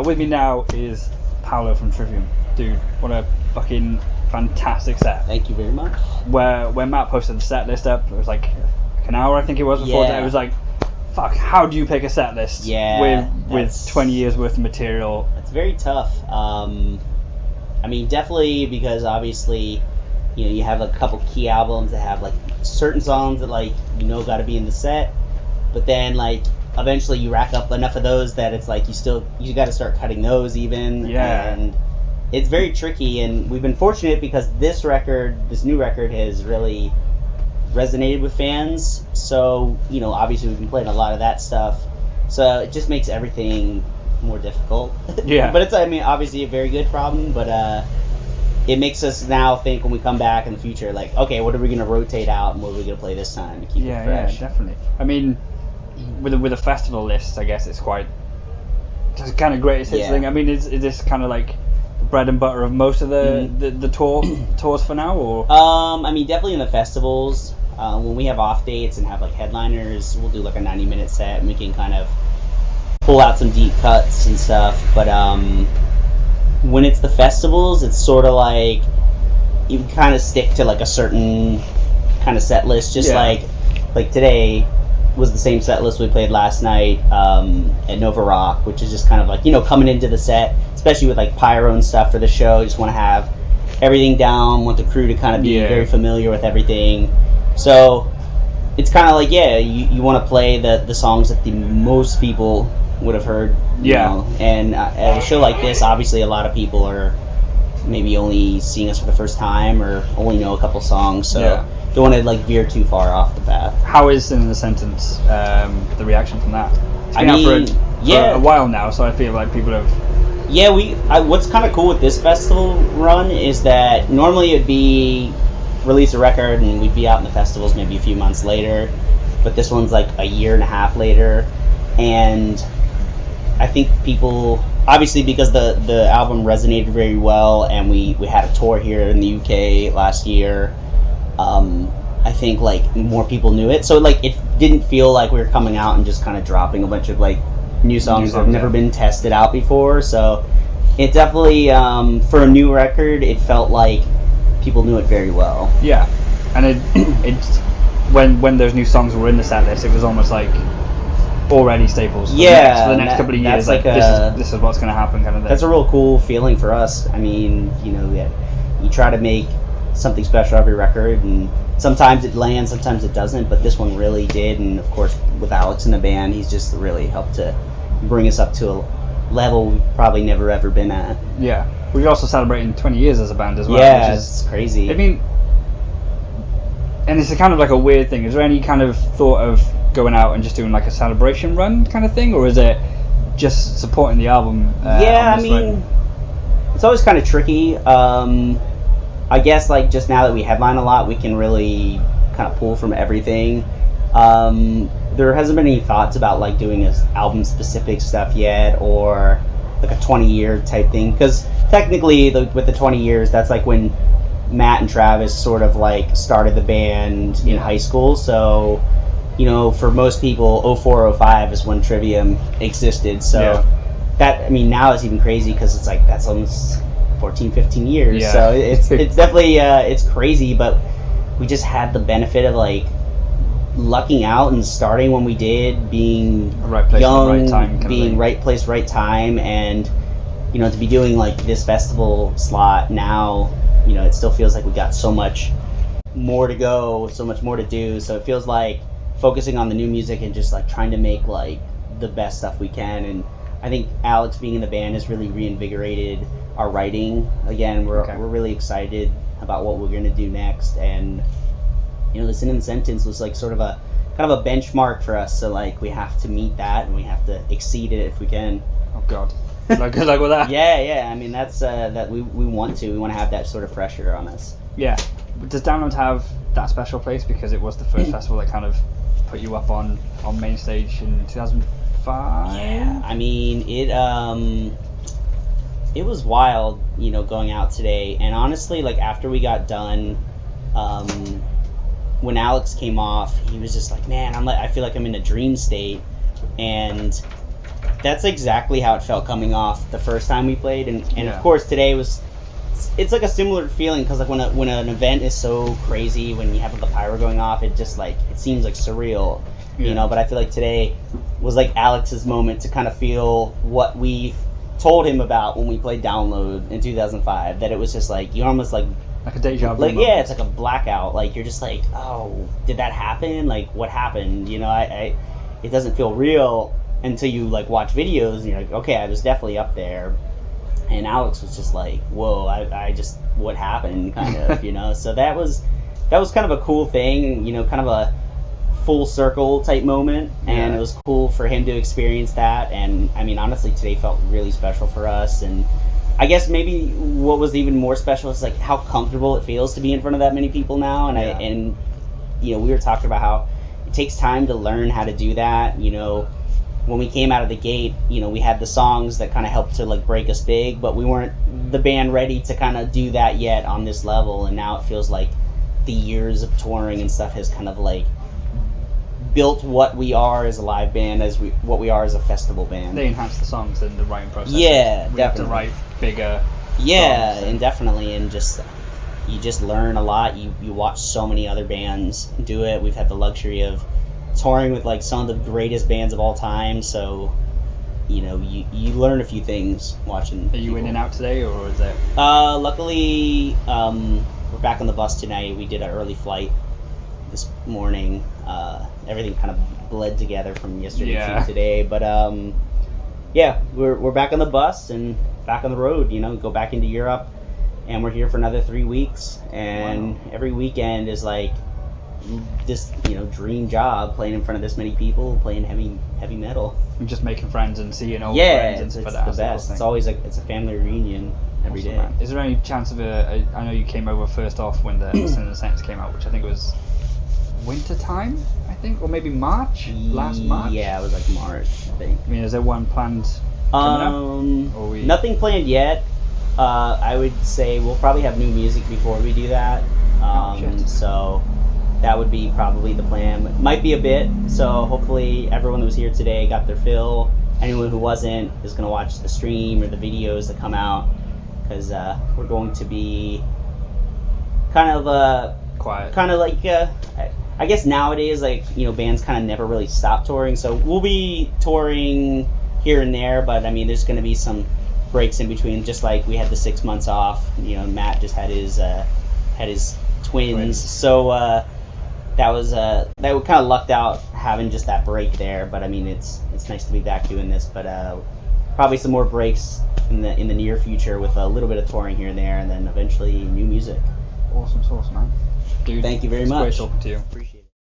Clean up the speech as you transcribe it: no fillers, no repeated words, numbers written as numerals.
With me now is Paolo from Trivium. Dude, what a fucking fantastic set. Thank you very much. When Matt posted the set list up, it was like an hour, I think it was, before that. It was like, fuck, how do you pick a set list with 20 years worth of material? It's very tough. I mean, definitely because obviously, you have a couple key albums that have like certain songs that got to be in the set, but then eventually you rack up enough of those that it's like you got to start cutting those even. Yeah. And it's very tricky, and we've been fortunate because this new record has really resonated with fans. So, obviously we've been playing a lot of that stuff. So it just makes everything more difficult. Yeah. But it's, obviously a very good problem, but it makes us now think when we come back in the future, okay, what are we going to rotate out and what are we going to play this time to keep it fresh? Yeah, definitely. I mean, with a festival list, I guess it's kind of greatest hits thing. I mean, is this kind of like bread and butter of most of the tours for now, or? Definitely in the festivals. When we have off dates and have headliners, we'll do a 90-minute set and we can kind of pull out some deep cuts and stuff. But when it's the festivals, it's sort of like you kind of stick to a certain kind of set list. Just like today was the same set list we played last night at Nova Rock, which is just kind of coming into the set, especially with pyro and stuff for the show. You just want to have everything down, want the crew to kind of be very familiar with everything. So it's kind of you want to play the songs that the most people would have heard. And at a show like this, obviously a lot of people are maybe only seeing us for the first time or only know a couple songs, so don't want to veer too far off the path. How is In the Sentence, the reaction from that? It's been out for a while now, so I feel like people have... Yeah, what's kind of cool with this festival run is that normally it'd be release a record and we'd be out in the festivals maybe a few months later, but this one's a year and a half later, and I think people, obviously because the album resonated very well and we had a tour here in the UK last year, I think more people knew it, so it didn't feel like we were coming out and just kind of dropping a bunch of new songs that have never been tested out before. So it definitely, for a new record, it felt like people knew it very well. Yeah, and it's when those new songs were in the set list, it was almost already staples for the next couple of years. This is what's going to happen, kind of thing. That's a real cool feeling for us. I mean, you try to make something special every record, and sometimes it lands, sometimes it doesn't, but this one really did. And of course, with Alex in the band, he's just really helped to bring us up to a level we've probably never ever been at. Yeah, we're also celebrating 20 years as a band as well. Yeah, which is crazy. I mean, and it's a kind of a weird thing. Is there any kind of thought of going out and just doing a celebration run kind of thing, or is it just supporting the album? It's always kind of tricky. I guess just now that we headline a lot, we can really kind of pull from everything. There hasn't been any thoughts about doing this album specific stuff yet, or a 20-year type thing, because technically with the 20 years, that's when Matt and Travis sort of started the band in high school. So for most people, 04, 05 is when Trivium existed. So that, now it's even crazy because it's that's almost 14, 15 years. Yeah. So it's definitely it's crazy, but we just had the benefit of lucking out and starting when we did, being right place, young, right time, being right place, right time, and to be doing this festival slot now, it still feels like we got so much more to go, so much more to do. So it feels like focusing on the new music and just trying to make the best stuff we can. And I think Alex being in the band has really reinvigorated our writing. Again, we're really excited about what we're gonna do next, and this In the Sentence was sort of a kind of a benchmark for us. So we have to meet that and we have to exceed it if we can. Oh God. Good luck with that. Yeah. I mean, that's that we want to have that sort of pressure on us. Yeah. Does Download have that special place because it was the first festival that kind of put you up on main stage in 2005? Yeah. I mean, it was wild, going out today. And honestly, after we got done, when Alex came off, he was just man, I feel like I'm in a dream state. And that's exactly how it felt coming off the first time we played, and Yeah. of course today was. It's like a similar feeling because like when an event is so crazy, when you have the pyro going off, it just like it seems like surreal, you know. But I feel like today was like Alex's moment to kind of feel what we told him about when we played Download in 2005. That it was just like you almost like a deja vu. Like yeah, it's like a blackout. Like you're just like, oh, did that happen? Like what happened? You know, it doesn't feel real until you like watch videos and you're like, okay, I was definitely up there. And Alex was just like, whoa, I just, what happened, kind of, you know? So that was kind of a cool thing, you know, kind of a full circle type moment. And it was cool for him to experience that. And, I mean, honestly, today felt really special for us. And I guess maybe what was even more special is, like, how comfortable it feels to be in front of that many people now. And, and you know, we were talking about how it takes time to learn how to do that, you know. When we came out of the gate, you know, we had the songs that kind of helped to like break us big, but we weren't the band ready to kind of do that yet on this level. And now it feels like the years of touring and stuff has kind of like built what we are as a live band, what we are as a festival band. They enhanced the songs and the writing process. Yeah, we definitely. have to write bigger. Yeah, songs and definitely, and just you just learn a lot. You watch so many other bands do it. We've had the luxury of touring with like some of the greatest bands of all time, so you know you learn a few things watching. Are you in and out today, or is it? Luckily, we're back on the bus tonight. We did an early flight this morning. Everything kind of bled together from yesterday to today, but yeah, we're back on the bus and back on the road. You know, go back into Europe, and we're here for another 3 weeks, and every weekend is like this, you know, dream job, playing in front of this many people, playing heavy metal. And just making friends and seeing old friends and stuff like that. It's the best. It's always it's a family reunion every day. Man. Is there any chance of I know you came over first off when the Sin and the Saints came out, which I think was winter time, I think, or maybe March, last March. Yeah, it was like March, I think. I mean, is there one planned coming up? Nothing planned yet. I would say we'll probably have new music before we do that. So that would be probably the plan. It might be a bit, so hopefully everyone who was here today got their fill. Anyone who wasn't is going to watch the stream or the videos that come out, because we're going to be kind of quiet. Kind of like, I guess nowadays, like, you know, bands kind of never really stop touring, so we'll be touring here and there, but I mean, there's going to be some breaks in between, just like we had the 6 months off. You know, Matt just had his twins. So that was that we kind of lucked out having just that break there. But I mean, it's nice to be back doing this. But probably some more breaks in the near future with a little bit of touring here and there, and then eventually new music. Awesome sauce, man. Dude, thank you very it's much. Great talking to you. Appreciate it.